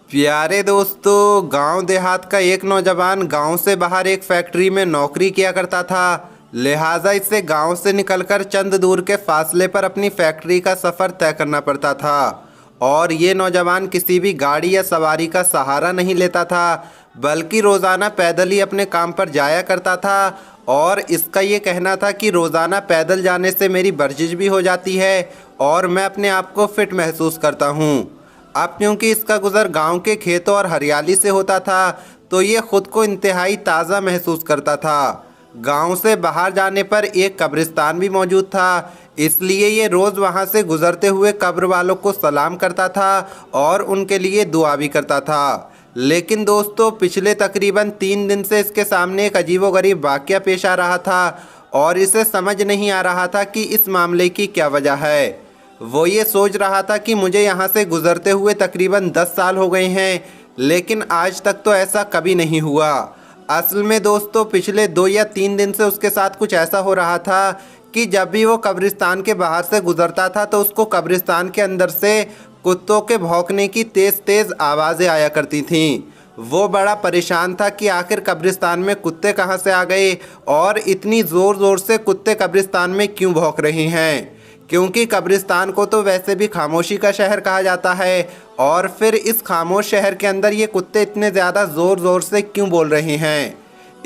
प्यारे दोस्तों, गांव देहात का एक नौजवान गांव से बाहर एक फैक्ट्री में नौकरी किया करता था। लिहाजा इसे गांव से निकलकर चंद दूर के फासले पर अपनी फैक्ट्री का सफ़र तय करना पड़ता था। और ये नौजवान किसी भी गाड़ी या सवारी का सहारा नहीं लेता था, बल्कि रोज़ाना पैदल ही अपने काम पर जाया करता था। और इसका ये कहना था कि रोज़ाना पैदल जाने से मेरी वर्जिश भी हो जाती है और मैं अपने आप को फिट महसूस करता हूँ। अब क्योंकि इसका गुज़र गांव के खेतों और हरियाली से होता था, तो ये खुद को इंतहाई ताज़ा महसूस करता था। गांव से बाहर जाने पर एक कब्रिस्तान भी मौजूद था, इसलिए ये रोज़ वहां से गुज़रते हुए कब्र वालों को सलाम करता था और उनके लिए दुआ भी करता था। लेकिन दोस्तों, पिछले तकरीबन 3 दिन से इसके सामने एक अजीबोगरीब वाक़या पेश आ रहा था और इसे समझ नहीं आ रहा था कि इस मामले की क्या वजह है। वो ये सोच रहा था कि मुझे यहाँ से गुज़रते हुए तकरीबन 10 साल हो गए हैं, लेकिन आज तक तो ऐसा कभी नहीं हुआ। असल में दोस्तों, पिछले 2 या 3 दिन से उसके साथ कुछ ऐसा हो रहा था कि जब भी वो कब्रिस्तान के बाहर से गुज़रता था तो उसको कब्रिस्तान के अंदर से कुत्तों के भौंकने की तेज़ तेज़ आवाज़ें आया करती थीं। वो बड़ा परेशान था कि आखिर कब्रिस्तान में कुत्ते कहाँ से आ गए और इतनी ज़ोर ज़ोर से कुत्ते कब्रिस्तान में क्यों भौंक रहे हैं, क्योंकि कब्रिस्तान को तो वैसे भी खामोशी का शहर कहा जाता है। और फिर इस खामोश शहर के अंदर ये कुत्ते इतने ज़्यादा ज़ोर ज़ोर से क्यों बोल रहे हैं।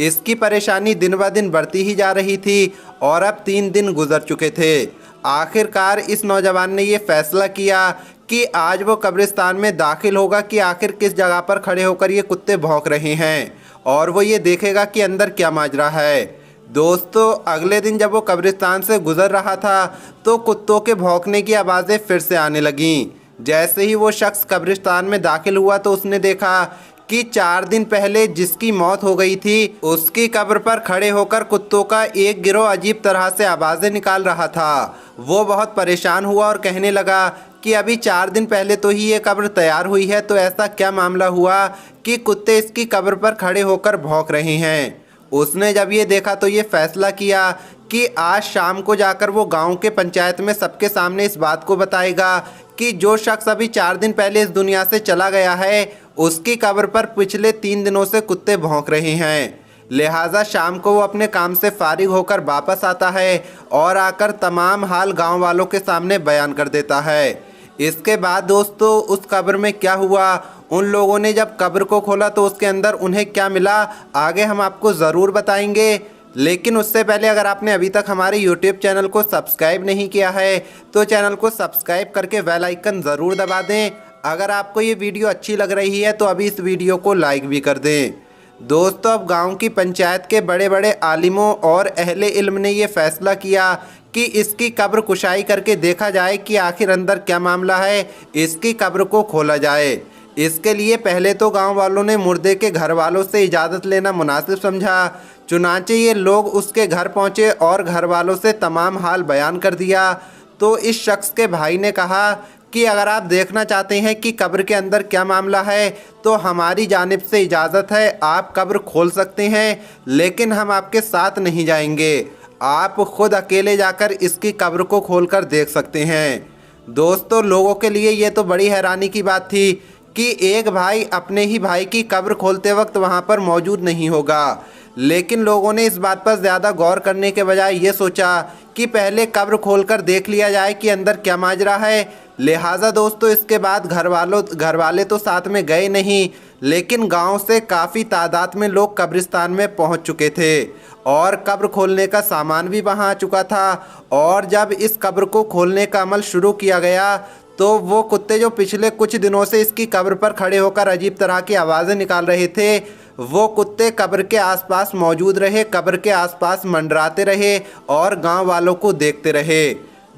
इसकी परेशानी दिन ब दिन बढ़ती ही जा रही थी और अब 3 दिन गुजर चुके थे। आखिरकार इस नौजवान ने ये फैसला किया कि आज वो कब्रिस्तान में दाखिल होगा कि आखिर किस जगह पर खड़े होकर ये कुत्ते भौंक रहे हैं, और वो ये देखेगा कि अंदर क्या माजरा है। दोस्तों, अगले दिन जब वो कब्रिस्तान से गुज़र रहा था तो कुत्तों के भौंकने की आवाज़ें फिर से आने लगीं। जैसे ही वो शख्स कब्रिस्तान में दाखिल हुआ तो उसने देखा कि 4 दिन पहले जिसकी मौत हो गई थी उसकी कब्र पर खड़े होकर कुत्तों का एक गिरोह अजीब तरह से आवाज़ें निकाल रहा था। वो बहुत परेशान हुआ और कहने लगा कि अभी 4 दिन पहले तो ही ये कब्र तैयार हुई है, तो ऐसा क्या मामला हुआ कि कुत्ते इसकी कब्र पर खड़े होकर भौंक रहे हैं। उसने जब ये देखा तो ये फैसला किया कि आज शाम को जाकर वो गांव के पंचायत में सबके सामने इस बात को बताएगा कि जो शख्स अभी 4 दिन पहले इस दुनिया से चला गया है उसकी कब्र पर पिछले 3 दिनों से कुत्ते भौंक रहे हैं। लिहाजा शाम को वो अपने काम से फारिग होकर वापस आता है और आकर तमाम हाल गांव वालों के सामने बयान कर देता है। इसके बाद दोस्तों, उस कब्र में क्या हुआ, उन लोगों ने जब कब्र को खोला तो उसके अंदर उन्हें क्या मिला, आगे हम आपको ज़रूर बताएंगे। लेकिन उससे पहले अगर आपने अभी तक हमारे YouTube चैनल को सब्सक्राइब नहीं किया है तो चैनल को सब्सक्राइब करके बेल आइकन ज़रूर दबा दें। अगर आपको ये वीडियो अच्छी लग रही है तो अभी इस वीडियो को लाइक भी कर दें। दोस्तों, अब गांव की पंचायत के बड़े बड़े आलिमों और अहले इल्म ने ये फ़ैसला किया कि इसकी कब्र कुशाई करके देखा जाए कि आखिर अंदर क्या मामला है, इसकी कब्र को खोला जाए। इसके लिए पहले तो गांव वालों ने मुर्दे के घर वालों से इजाज़त लेना मुनासिब समझा। चुनांचे ये लोग उसके घर पहुंचे और घर वालों से तमाम हाल बयान कर दिया। तो इस शख्स के भाई ने कहा कि अगर आप देखना चाहते हैं कि कब्र के अंदर क्या मामला है तो हमारी जानिब से इजाज़त है, आप कब्र खोल सकते हैं, लेकिन हम आपके साथ नहीं जाएंगे। आप खुद अकेले जाकर इसकी कब्र को खोलकर देख सकते हैं। दोस्तों, लोगों के लिए ये तो बड़ी हैरानी की बात थी कि एक भाई अपने ही भाई की कब्र खोलते वक्त वहाँ पर मौजूद नहीं होगा। लेकिन लोगों ने इस बात पर ज़्यादा गौर करने के बजाय ये सोचा कि पहले कब्र खोलकर देख लिया जाए कि अंदर क्या माजरा है। लिहाजा दोस्तों, इसके बाद घर वाले तो साथ में गए नहीं, लेकिन गांव से काफ़ी तादाद में लोग कब्रिस्तान में पहुंच चुके थे और कब्र खोलने का सामान भी वहां आ चुका था। और जब इस कब्र को खोलने का अमल शुरू किया गया तो वो कुत्ते जो पिछले कुछ दिनों से इसकी कब्र पर खड़े होकर अजीब तरह की आवाज़ें निकाल रहे थे, वो कुत्ते कब्र के आसपास मौजूद रहे, कब्र के आसपास मंडराते रहे और गांव वालों को देखते रहे।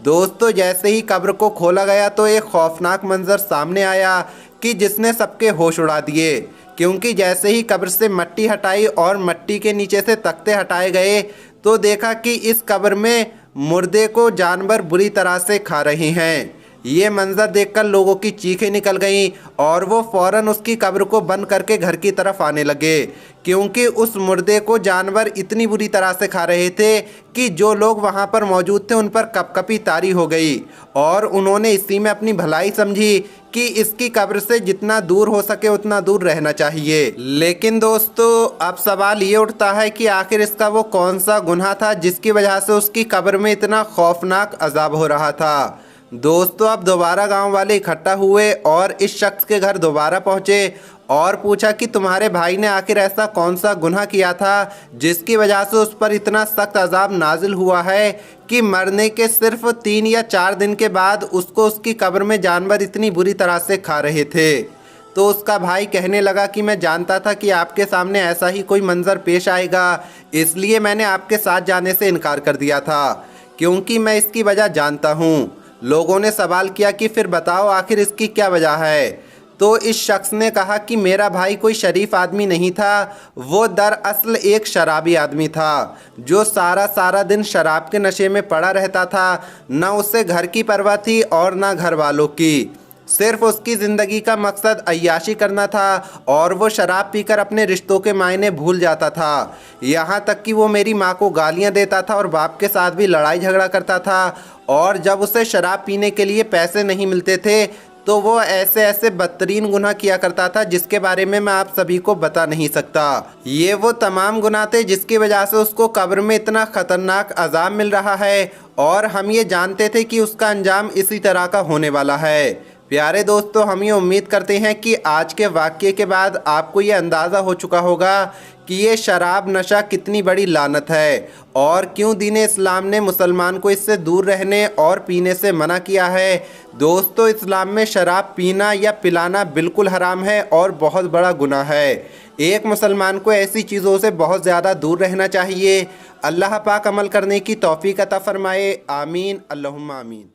दोस्तों, जैसे ही कब्र को खोला गया तो एक खौफनाक मंजर सामने आया कि जिसने सबके होश उड़ा दिए, क्योंकि जैसे ही कब्र से मिट्टी हटाई और मिट्टी के नीचे से तख्ते हटाए गए तो देखा कि इस कब्र में मुर्दे को जानवर बुरी तरह से खा रहे हैं। ये मंजर देखकर लोगों की चीखें निकल गईं और वो फौरन उसकी कब्र को बंद करके घर की तरफ आने लगे, क्योंकि उस मुर्दे को जानवर इतनी बुरी तरह से खा रहे थे कि जो लोग वहाँ पर मौजूद थे उन पर कपकपी तारी हो गई और उन्होंने इसी में अपनी भलाई समझी कि इसकी कब्र से जितना दूर हो सके उतना दूर रहना चाहिए। लेकिन दोस्तों, अब सवाल ये उठता है कि आखिर इसका वो कौन सा गुनाह था जिसकी वजह से उसकी कब्र में इतना खौफनाक अजाब हो रहा था। दोस्तों, अब दोबारा गांव वाले इकट्ठा हुए और इस शख्स के घर दोबारा पहुंचे और पूछा कि तुम्हारे भाई ने आखिर ऐसा कौन सा गुनाह किया था जिसकी वजह से उस पर इतना सख्त अजाब नाजिल हुआ है कि मरने के सिर्फ 3 या 4 दिन के बाद उसको उसकी कब्र में जानवर इतनी बुरी तरह से खा रहे थे। तो उसका भाई कहने लगा कि मैं जानता था कि आपके सामने ऐसा ही कोई मंजर पेश आएगा, इसलिए मैंने आपके साथ जाने से इनकार कर दिया था, क्योंकि मैं इसकी वजह जानता हूँ। लोगों ने सवाल किया कि फिर बताओ आखिर इसकी क्या वजह है। तो इस शख्स ने कहा कि मेरा भाई कोई शरीफ आदमी नहीं था, वो दरअसल एक शराबी आदमी था जो सारा दिन शराब के नशे में पड़ा रहता था। न उसे घर की परवाह थी और न घर वालों की, सिर्फ उसकी ज़िंदगी का मकसद अय्याशी करना था और वो शराब पीकर अपने रिश्तों के मायने भूल जाता था। यहाँ तक कि वो मेरी माँ को गालियाँ देता था और बाप के साथ भी लड़ाई झगड़ा करता था, और जब उसे शराब पीने के लिए पैसे नहीं मिलते थे तो वो ऐसे बदतरीन गुनाह किया करता था जिसके बारे में मैं आप सभी को बता नहीं सकता। ये वो तमाम गुनाह थे जिसकी वजह से उसको कब्र में इतना ख़तरनाक अजाब मिल रहा है, और हम ये जानते थे कि उसका अंजाम इसी तरह का होने वाला है। प्यारे दोस्तों, हम ये उम्मीद करते हैं कि आज के वाक़ये के बाद आपको ये अंदाज़ा हो चुका होगा कि ये शराब नशा कितनी बड़ी लानत है और क्यों दीन इस्लाम ने मुसलमान को इससे दूर रहने और पीने से मना किया है। दोस्तों, इस्लाम में शराब पीना या पिलाना बिल्कुल हराम है और बहुत बड़ा गुनाह है। एक मुसलमान को ऐसी चीज़ों से बहुत ज़्यादा दूर रहना चाहिए। अल्लाह पाक अमल करने की तौफीक अता फरमाए। आमीन अल्लाहुम्मा आमीन।